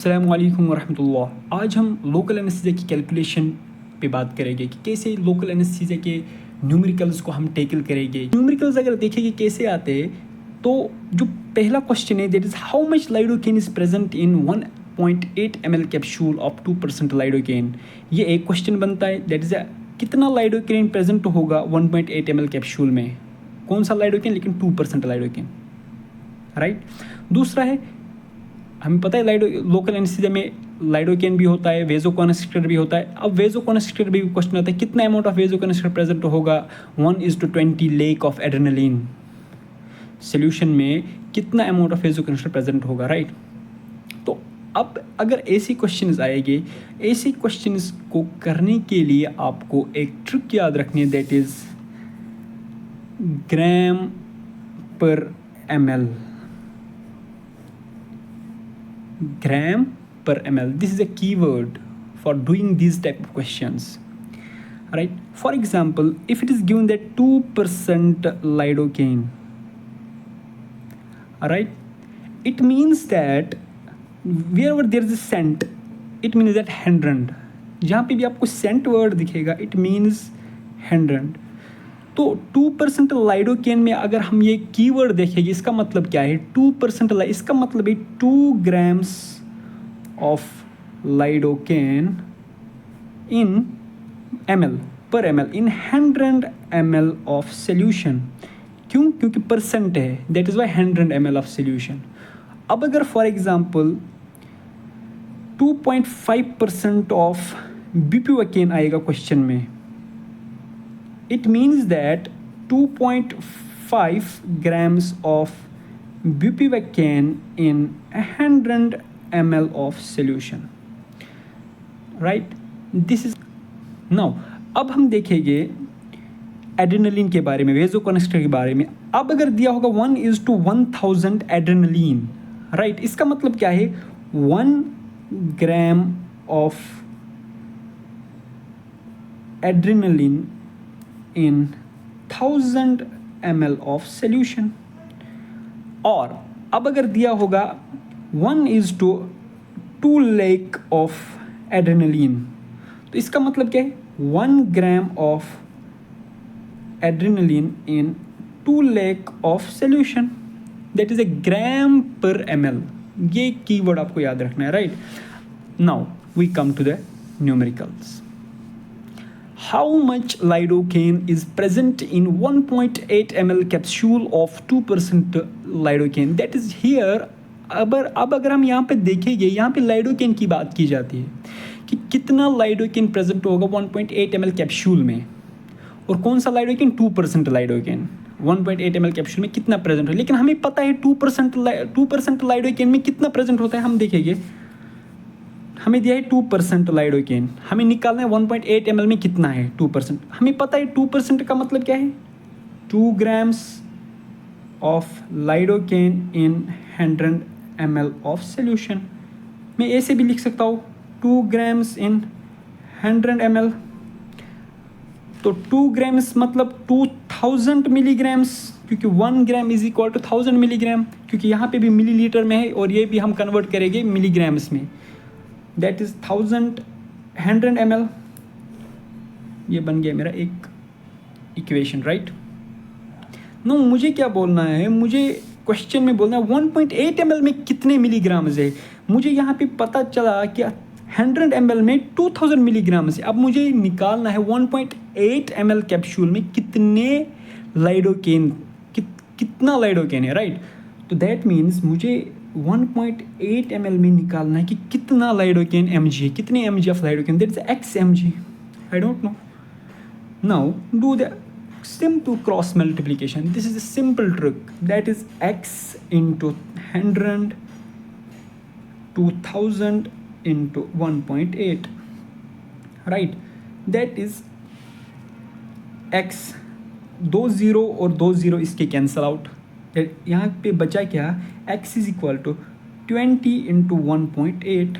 अस्सलामुअलैकुम वरहमतुल्लाह। आज हम लोकल एनेस्थीसिया की कैलकुलेशन पे बात करेंगे कि कैसे लोकल एनेस्थीसिया के न्यूमेरिकल्स को हम टैकल करेंगे। न्यूमेरिकल्स अगर देखेंगे कैसे आते हैं तो जो पहला क्वेश्चन है that is how much lidocaine is present in 1.8 ml capsule of 2% lidocaine. ये एक क्वेश्चन बनता है दैट इज़ कितना लाइडोकेन प्रेजेंट होगा 1.8 ml कैप्सूल में, कौन सा लाइडोकेन, लेकिन 2% लाइडोकेन, राइट। दूसरा है हमें पता है लोकल एनेस्थीसिया में लाइडोकेन भी होता है, वेजोकॉन्स्ट्रिक्टर भी होता है। अब वेजोकॉन्स्ट्रिक्टर भी क्वेश्चन आता है कितना अमाउंट ऑफ वेजोकॉन्स्ट्रिक्टर प्रेजेंट होगा 1:20 लेक ऑफ एड्रेनलिन सोल्यूशन में कितना अमाउंट ऑफ वेजोकॉन्स्ट्रिक्टर प्रेजेंट होगा, राइट। तो अब अगर ऐसी क्वेश्चंस आएंगे, ऐसी क्वेश्चंस को करने के लिए आपको एक ट्रिक याद रखनी है दैट इज ग्राम पर ml, gram per ml. This is a keyword for doing these type of questions, right? For example, if it is given that 2% lidocaine, all right, it means that wherever there is a cent, it means that 100. जहाँ पे भी आपको cent word दिखेगा it means 100. तो 2% lidocaine में अगर हम ये कीवर्ड देखेंगे इसका मतलब क्या है 2%, इसका मतलब है 2 grams of lidocaine in ml पर ml in 100 ml of solution. क्यों? क्योंकि परसेंट है, that is why 100 ml of solution. अब अगर फॉर एग्जांपल 2.5% ऑफ ब्यूपिवाकेन आएगा क्वेश्चन में, it means that 2.5 grams of bupivacaine in 100 ml of solution, right? This is now. अब हम देखेंगे एड्रेनलिन के बारे में, वेजोकॉन्स्ट्रिक्टर के बारे में। अब अगर दिया होगा 1:1000 एड्रेनलिन, राइट, इसका मतलब क्या है 1 gram of adrenaline in 1000 ml of solution। और अब अगर दिया होगा 1:2 लेक ऑफ एड्रेनलिन, तो इसका मतलब क्या है 1 gram of adrenaline in 2 lakh of solution, that is a gram पर ml। ये कीवर्ड आपको याद रखना है, right. Now we come to the numericals. How much lidocaine is present in 1.8 ml capsule of 2% lidocaine? That is here। अब अगर हम यहाँ पे देखेंगे, यहाँ पे लाइडोकेन की बात की जाती है कि कितना लाइडोकेन प्रेजेंट होगा 1.8 ml कैप्सूल में, और कौन सा लाइडोकेन 2% लाइडोकेन 1.8 ml कैप्सूल में कितना प्रेजेंट है। लेकिन हमें पता है 2% लाइडोकेन में कितना प्रेजेंट होता है। हम देखेंगे हमें दिया है 2% लाइडोकेन, हमें निकालना है 1.8 ml में कितना है 2%। हमें पता है 2% का मतलब क्या है 2 grams of lidocaine in 100 ml of solution. मैं ऐसे भी लिख सकता हूँ 2 grams इन 100 ml, तो 2 grams मतलब 2000 मिलीग्राम्स, क्योंकि 1 gram is equal to 1000 milligram, क्योंकि यहाँ पे भी मिलीलीटर में है और ये भी हम कन्वर्ट करेंगे मिलीग्राम्स में, दैट इज 100 ml। ये बन गया मेरा एक इक्वेशन, राइट। नो, मुझे क्या बोलना है, मुझे क्वेश्चन में बोलना है 1.8 ml में कितने मिलीग्राम्स है। मुझे यहाँ पे पता चला कि 100 ml में 2000 मिलीग्राम्स है। अब मुझे निकालना है 1.8 ml कैप्सूल में कितने लाइडोकेन, कितना लाइडोकेन है, राइट। तो दैट मीन्स मुझे 1.8 ml में निकालना है कि कितना लाइडोकेन mg है, कितने mg of lidocaine, that is x mg, I don't know. Now do the simple cross multiplication. This is a simple trick, that is x into 100 2000 into 1.8, right, that is x। 2 0 और 2 0 इसके cancel out, यहाँ पे बचा क्या, x is equal to 20 into 1.8,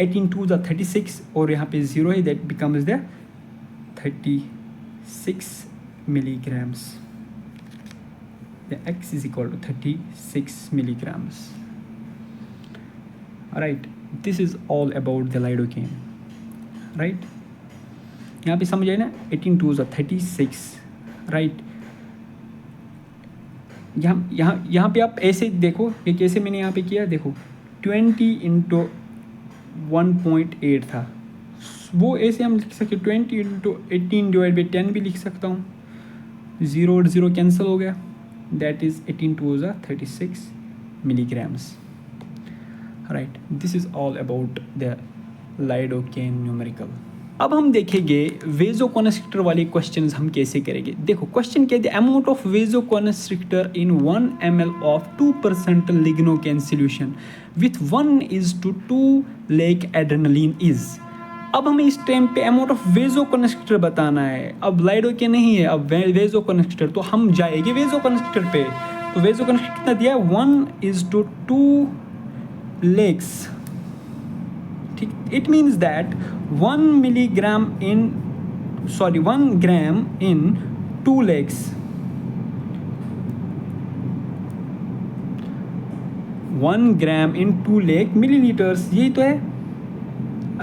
18 2 the 36 और यहाँ पे 0 है, that becomes the 36 milligrams. the x is equal to 36 milligrams. Right, this is all about the lidocaine. Right, यहाँ पे समझ आए ना, 18 2s 36. राइट, यहाँ पे आप ऐसे देखो, ये कैसे मैंने यहाँ पे किया, देखो 20 इंटू 1.8 था, वो ऐसे हम लिख सकते 20 इंटू 18 डिवाइड बाई 10 भी लिख सकता हूँ, 0 और 0 कैंसिल हो गया, that is 18 2s 36 milligrams. Right, this is all about the lidocaine numerical. अब हम देखेंगे वेजोकॉन्स्ट्रिक्टर वाले क्वेश्चंस हम कैसे करेंगे. देखो क्वेश्चन क्या है, the amount of vasoconstrictor in 1 ml of 2% lignocaine solution with 1:2 lakh adrenaline is. अब हमें इस टाइम पे अमाउंट ऑफ वेजोकॉन्स्ट्रिक्टर बताना है. अब लाइडोकेन नहीं है, अब वेजोकॉन्स्ट्रिक्टर, तो हम जाएंगे वेजोकॉन्स्ट्रिक्टर पे. तो वेजोकॉन्स्ट्रिक्टर कितना दिया है, 1:2 लेक्स. ठीक, it means that 1 gram in 2 lakes. 1 gram in 2 lakh milliliters, यही तो है.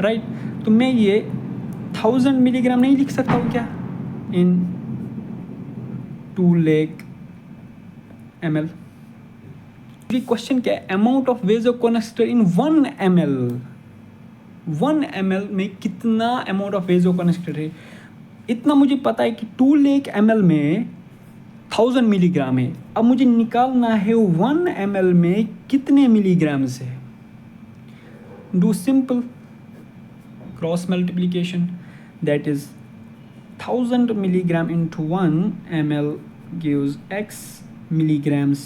राइट, तो मैं ये 1000 मिलीग्राम नहीं लिख सकता हूँ क्या, इन 2 lakh ml. ये क्वेश्चन क्या है, amount of vasoconstrictor in 1 ml. 1 ml में कितना अमाउंट ऑफ वेजोकॉन्स्ट्रिक्टर है, इतना मुझे पता है कि 2 lakh ml में 1000 मिलीग्राम है. अब मुझे निकालना है 1 ml में कितने मिलीग्राम्स है. Do simple cross multiplication, that is 1000 milligram into 1 ml gives x milligrams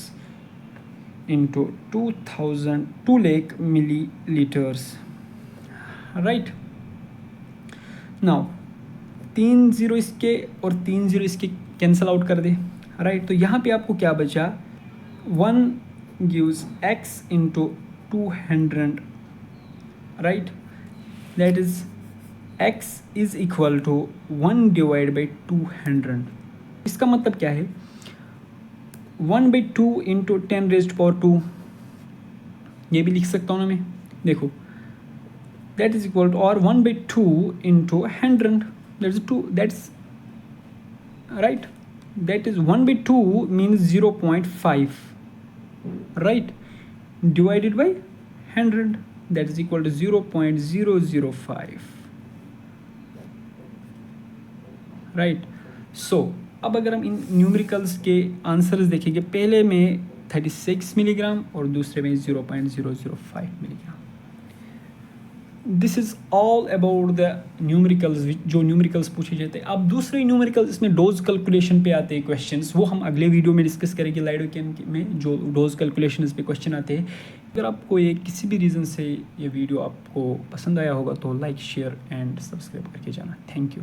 into 2 lakh milliliters. Right, now 3 0 इसके और 3 0 इसके कैंसिल आउट कर दे. राइट, तो यहाँ पे आपको क्या बचा, 1 gives x into 200. Right, that is x is equal to 1 divided by 200. इसका मतलब क्या है, 1/2 into 10 raised to power 2, ये भी लिख सकता हूँ ना मैं. देखो that is equal to, or 1/2 into 100, that's 2, that's right, that is 1/2 means 0.5, right, divided by 100, that is equal to 0.005. Right, सो अब अगर हम इन न्यूमेरिकल्स के आंसर्स देखेंगे, पहले में 36 मिलीग्राम और दूसरे में 0.005 milligram. This is all about the numericals, जो न्यूमेरिकल्स पूछे जाते हैं. अब दूसरे न्यूमेरिकल्स इसमें डोज कैलकुलेशन पे आते हैं क्वेश्चंस, वो हम अगले वीडियो में डिस्कस करेंगे. लाइडोकेन में जो डोज कैलकुलेशन पे क्वेश्चन आते हैं. अगर आपको ये किसी भी रीज़न से ये वीडियो आपको पसंद आया होगा तो लाइक, शेयर एंड सब्सक्राइब करके जाना. Thank you.